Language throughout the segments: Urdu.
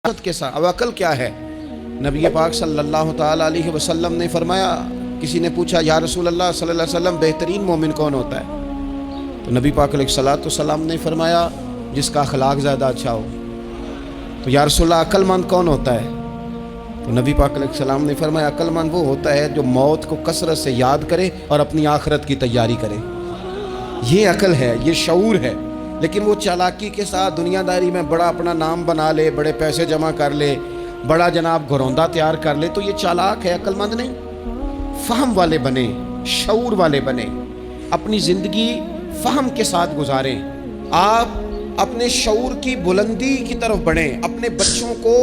کے ساتھ اب عقل کیا ہے؟ نبی پاک صلی اللہ تعالیٰ علیہ وسلم نے فرمایا، کسی نے پوچھا یا رسول اللہ صلی اللہ علیہ وسلم بہترین مومن کون ہوتا ہے؟ تو نبی پاک علیہ الصلوۃ والسلام نے فرمایا جس کا اخلاق زیادہ اچھا ہو۔ تو یا رسول اللہ عقل مند کون ہوتا ہے؟ تو نبی پاک علیہ السلام نے فرمایا عقل مند وہ ہوتا ہے جو موت کو کثرت سے یاد کرے اور اپنی آخرت کی تیاری کرے۔ یہ عقل ہے، یہ شعور ہے۔ لیکن وہ چالاکی کے ساتھ دنیا داری میں بڑا اپنا نام بنا لے، بڑے پیسے جمع کر لے، بڑا جناب گھروندہ تیار کر لے، تو یہ چالاک ہے، عقل مند نہیں۔ فہم والے بنے، شعور والے بنے، اپنی زندگی فہم کے ساتھ گزاریں۔ آپ اپنے شعور کی بلندی کی طرف بڑھیں، اپنے بچوں کو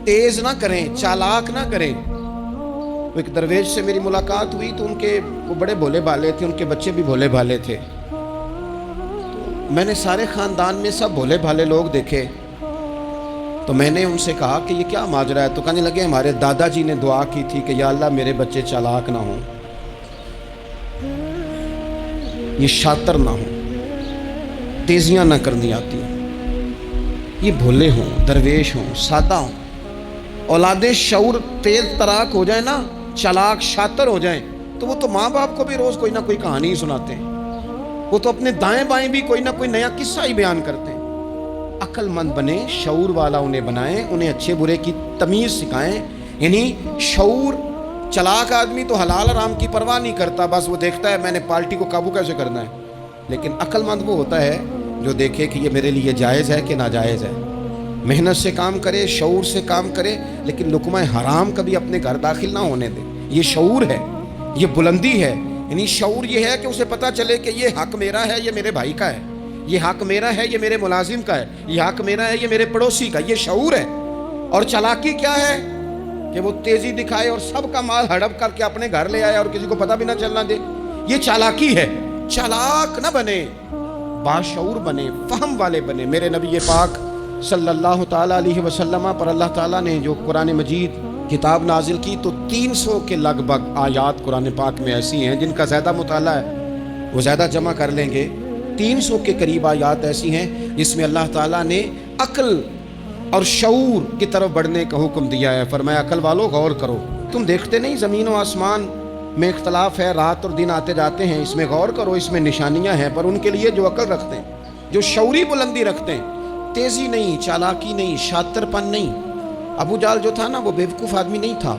تیز نہ کریں، چالاک نہ کریں۔ ایک درویش سے میری ملاقات ہوئی تو وہ بڑے بھولے بھالے تھے، ان کے بچے بھی بھولے بھالے تھے۔ میں نے سارے خاندان میں سب بھولے بھالے لوگ دیکھے، تو میں نے ان سے کہا کہ یہ کیا ماجرا ہے؟ تو کہنے لگے ہمارے دادا جی نے دعا کی تھی کہ یا اللہ میرے بچے چالاک نہ ہوں، یہ شاطر نہ ہوں، تیزیاں نہ کرنی آتی، یہ بھولے ہوں، درویش ہوں، سادہ ہوں۔ اولاد شعور تیز تراک ہو جائے نا، چالاک شاطر ہو جائیں، تو وہ تو ماں باپ کو بھی روز کوئی نہ کوئی کہانی ہی سناتے ہیں، وہ تو اپنے دائیں بائیں بھی کوئی نہ کوئی نیا قصہ ہی بیان کرتے ہیں۔ عقل مند بنے، شعور والا انہیں بنائیں، انہیں اچھے برے کی تمیز سکھائیں۔ یعنی شعور چلاک آدمی تو حلال حرام کی پرواہ نہیں کرتا، بس وہ دیکھتا ہے میں نے پارٹی کو قابو کیسے کرنا ہے۔ لیکن عقل مند وہ ہوتا ہے جو دیکھے کہ یہ میرے لیے جائز ہے کہ ناجائز ہے، محنت سے کام کرے، شعور سے کام کرے، لیکن لقمہ حرام کبھی اپنے گھر داخل نہ ہونے دے۔ یہ شعور ہے، یہ بلندی ہے۔ یعنی شعور یہ ہے کہ اسے پتہ چلے کہ یہ حق میرا ہے، یہ میرے بھائی کا ہے، یہ حق میرا ہے، یہ میرے ملازم کا ہے، یہ حق میرا ہے، یہ میرے پڑوسی کا۔ یہ شعور ہے۔ اور چالاکی کیا ہے کہ وہ تیزی دکھائے اور سب کا مال ہڑپ کر کے اپنے گھر لے آئے اور کسی کو پتہ بھی نہ چلنا دے۔ یہ چالاکی ہے۔ چالاک نہ بنے، باشعور بنے، فہم والے بنے۔ میرے نبی پاک صلی اللہ تعالیٰ علیہ وسلم پر اللہ تعالیٰ نے جو قرآن مجید کتاب نازل کی، تو 300 کے لگ بھگ آیات قرآن پاک میں ایسی ہیں، جن کا زیادہ مطالعہ ہے وہ زیادہ جمع کر لیں گے۔ 300 کے قریب آیات ایسی ہیں جس میں اللہ تعالیٰ نے عقل اور شعور کی طرف بڑھنے کا حکم دیا ہے۔ فرمایا عقل والو غور کرو، تم دیکھتے نہیں زمین و آسمان میں اختلاف ہے، رات اور دن آتے جاتے ہیں، اس میں غور کرو، اس میں نشانیاں ہیں، پر ان کے لیے جو عقل رکھتے ہیں، جو شعوری بلندی رکھتے ہیں، تیزی نہیں، چالاکی نہیں، شاطر پن نہیں۔ ابو جہل جو تھا نا، وہ بیوقوف آدمی نہیں تھا،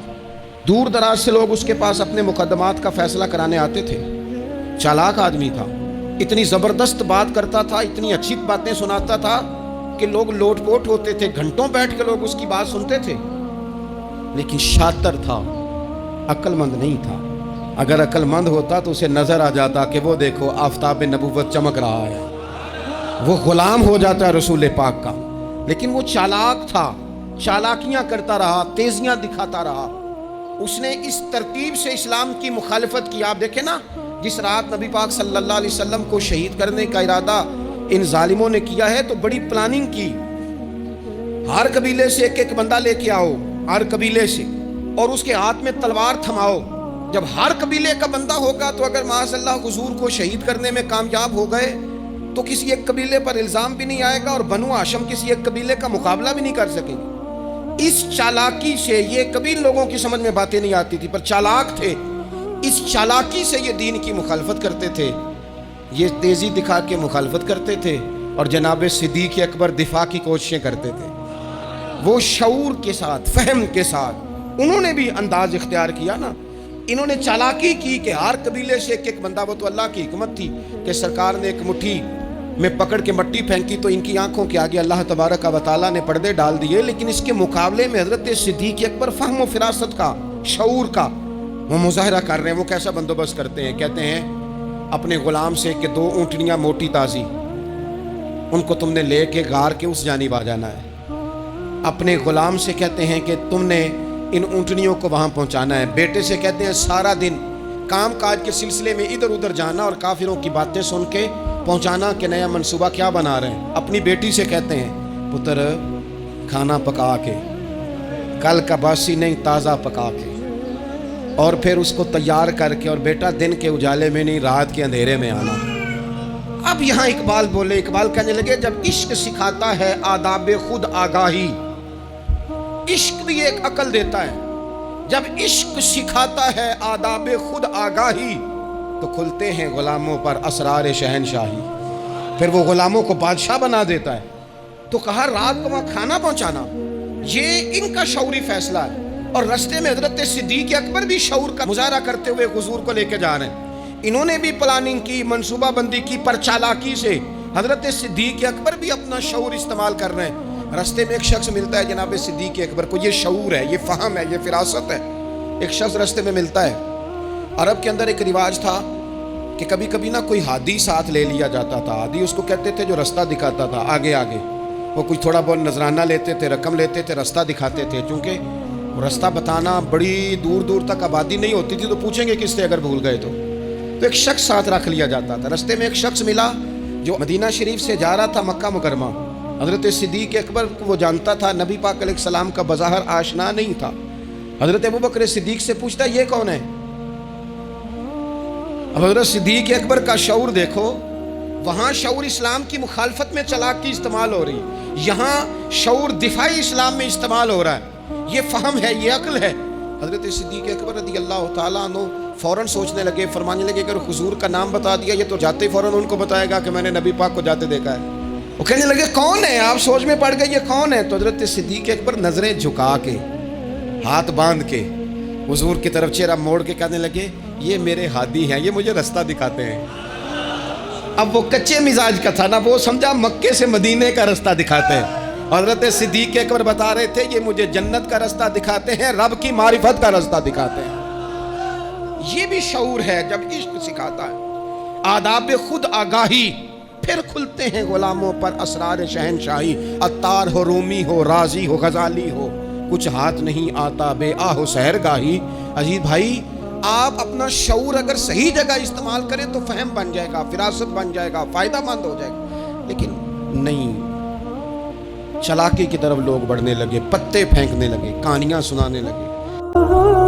دور دراز سے لوگ اس کے پاس اپنے مقدمات کا فیصلہ کرانے آتے تھے۔ چالاک آدمی تھا، اتنی زبردست بات کرتا تھا، اتنی اچھی باتیں سناتا تھا کہ لوگ لوٹ پوٹ ہوتے تھے، گھنٹوں بیٹھ کے لوگ اس کی بات سنتے تھے۔ لیکن شاطر تھا، عقل مند نہیں تھا۔ اگر عقل مند ہوتا تو اسے نظر آ جاتا کہ وہ دیکھو آفتاب نبوت چمک رہا ہے، وہ غلام ہو جاتا ہے رسول پاک کا۔ لیکن وہ چالاک تھا، چالاکیاں کرتا رہا، تیزیاں دکھاتا رہا۔ اس نے اس ترتیب سے اسلام کی مخالفت کی۔ آپ دیکھیں نا، جس رات نبی پاک صلی اللہ علیہ وسلم کو شہید کرنے کا ارادہ ان ظالموں نے کیا ہے، تو بڑی پلاننگ کی۔ ہر قبیلے سے ایک ایک بندہ لے کے آؤ، ہر قبیلے سے، اور اس کے ہاتھ میں تلوار تھماؤ۔ جب ہر قبیلے کا بندہ ہوگا تو اگر معاذ اللہ حضور کو شہید کرنے میں کامیاب ہو گئے تو کسی ایک قبیلے پر الزام بھی نہیں آئے گا، اور بنو ہاشم کسی ایک قبیلے کا مقابلہ بھی نہیں کر سکیں گے۔ اس چالاکی سے، یہ قبیل لوگوں کی سمجھ میں باتیں نہیں آتی تھی، پر چالاک تھے، اس چالاکی سے یہ دین کی مخالفت کرتے تھے، یہ تیزی دکھا کے مخالفت کرتے تھے، اور جناب صدیق اکبر دفاع کی کوششیں کرتے تھے۔ وہ شعور کے ساتھ، فہم کے ساتھ انہوں نے بھی انداز اختیار کیا نا۔ انہوں نے چالاکی کی کہ ہر قبیلے سے ایک ایک بندہ، وہ تو اللہ کی حکمت تھی کہ سرکار نے ایک مٹھی میں پکڑ کے مٹی پھینکی تو ان کی آنکھوں کے آگے اللہ تبارک و تعالیٰ نے پردے ڈال دیے۔ لیکن اس کے مقابلے میں حضرت صدیق اکبر فہم و فراست کا، شعور کا وہ مظاہرہ کر رہے ہیں۔ وہ کیسا بندوبست کرتے ہیں؟ کہتے ہیں اپنے غلام سے کہ 2 اونٹنیاں موٹی تازی، ان کو تم نے لے کے غار کے اس جانب آ جانا ہے۔ اپنے غلام سے کہتے ہیں کہ تم نے ان اونٹنیوں کو وہاں پہنچانا ہے۔ بیٹے سے کہتے ہیں سارا دن کام کاج کے سلسلے میں ادھر ادھر جانا اور کافروں کی باتیں سن کے پہنچانا کہ نیا منصوبہ کیا بنا رہے ہیں۔ اپنی بیٹی سے کہتے ہیں پتر کھانا پکا کے، کل کا باسی نہیں، تازہ پکا کے، اور پھر اس کو تیار کر کے، اور بیٹا دن کے اجالے میں نہیں، رات کے اندھیرے میں آنا۔ اب یہاں اقبال بولے، اقبال کہنے لگے جب عشق سکھاتا ہے آداب خود آگاہی، عشق بھی ایک عقل دیتا ہے. جب عشق سکھاتا ہے آداب خود آگاہی تو کھلتے ہیں غلاموں پر اسرار شہنشاہی. پھر وہ غلاموں کو بادشاہ بنا دیتا ہے. تو کہا رات کو وہاں کھانا پہنچانا یہ ان کا شعوری فیصلہ ہے. اور رستے میں حضرت صدیق اکبر بھی شعور کا مظاہرہ کرتے ہوئے حضور کو لے کے جا رہے ہیں. انہوں نے بھی پلاننگ کی, منصوبہ بندی کی, پر چالاکی سے حضرت صدیق اکبر بھی اپنا شعور استعمال کر رہے ہیں. رستے میں ایک شخص ملتا ہے جناب صدیق اکبر کو. یہ شعور ہے, یہ فہم ہے, یہ فراست ہے. ایک شخص رستے میں ملتا ہے. عرب کے اندر ایک رواج تھا کہ کبھی کبھی نہ کوئی ہادی ساتھ لے لیا جاتا تھا. ہادی اس کو کہتے تھے جو رستہ دکھاتا تھا آگے آگے. وہ کچھ تھوڑا بہت نذرانہ لیتے تھے, رقم لیتے تھے, رستہ دکھاتے تھے. چونکہ رستہ بتانا بڑی دور دور تک آبادی نہیں ہوتی تھی تو پوچھیں گے کس سے اگر بھول گئے تو ایک شخص ساتھ رکھ لیا جاتا تھا. رستے میں ایک شخص ملا جو مدینہ شریف سے جا رہا تھا مکہ مکرمہ. حضرت صدیق اکبر کو وہ جانتا تھا, نبی پاک علیہ السلام کا بظاہر آشنا نہیں تھا. حضرت ابوبکر صدیق سے پوچھتا یہ کون ہے؟ اب حضرت صدیق اکبر کا شعور دیکھو, وہاں شعور اسلام کی مخالفت میں چلاکی استعمال ہو رہی, یہاں شعور دفاعی اسلام میں استعمال ہو رہا ہے. یہ فہم ہے, یہ عقل ہے. حضرت صدیق اکبر رضی اللہ تعالیٰ عنہ فوراً سوچنے لگے, فرمانے لگے اگر حضور کا نام بتا دیا یہ تو جاتے ہی فوراً ان کو بتائے گا کہ میں نے نبی پاک کو جاتے دیکھا ہے. وہ کہنے لگے کون ہے؟ آپ سوچ میں پڑ گئے یہ کون ہے؟ تو حضرت صدیق اکبر نظریں جھکا کے, ہاتھ باندھ کے حضور کی طرف چہرہ موڑ کے کہنے لگے یہ میرے ہادی ہیں, یہ مجھے رستہ دکھاتے ہیں. اب وہ کچے مزاج کا تھا نا, وہ سمجھا مکے سے مدینے کا رستہ دکھاتے ہیں. حضرت صدیق اکبر بتا رہے تھے یہ مجھے جنت کا رستہ دکھاتے ہیں, رب کی معرفت کا رستہ دکھاتے ہیں. یہ بھی شعور ہے جب عشق سکھاتا ہے آداب خود آگاہی. پھر کھلتے ہیں غلاموں پر اسرار شہنشاہی. عطار ہو, رومی ہو, رازی ہو, غزالی ہو, کچھ ہاتھ نہیں آتا بے آہ و سحرگاہی. عزیز بھائی, آپ اپنا شعور اگر صحیح جگہ استعمال کریں تو فہم بن جائے گا, فراست بن جائے گا, فائدہ مند ہو جائے گا. لیکن نہیں, چلاکی کی طرف لوگ بڑھنے لگے, پتے پھینکنے لگے, کہانیاں سنانے لگے.